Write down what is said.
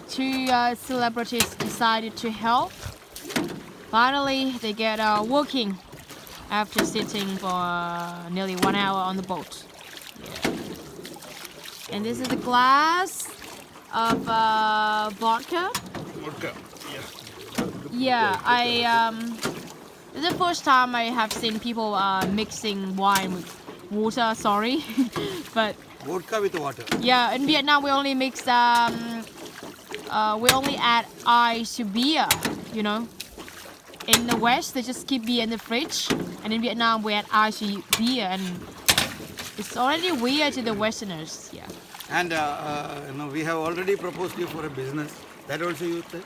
Two celebrities decided to help. Finally, they get working after sitting for nearly 1 hour on the boat. Yeah. And this is a glass of vodka. Vodka. Yeah, this is the first time I have seen people mixing wine with water. Sorry, but Vodka with water. yeah, in Vietnam we only mix we only add ice to beer. You know, in the West they just keep beer in the fridge, and in Vietnam we add ice to beer, and it's already weird to the Westerners. Yeah. And we have already proposed you for a business. That also you say?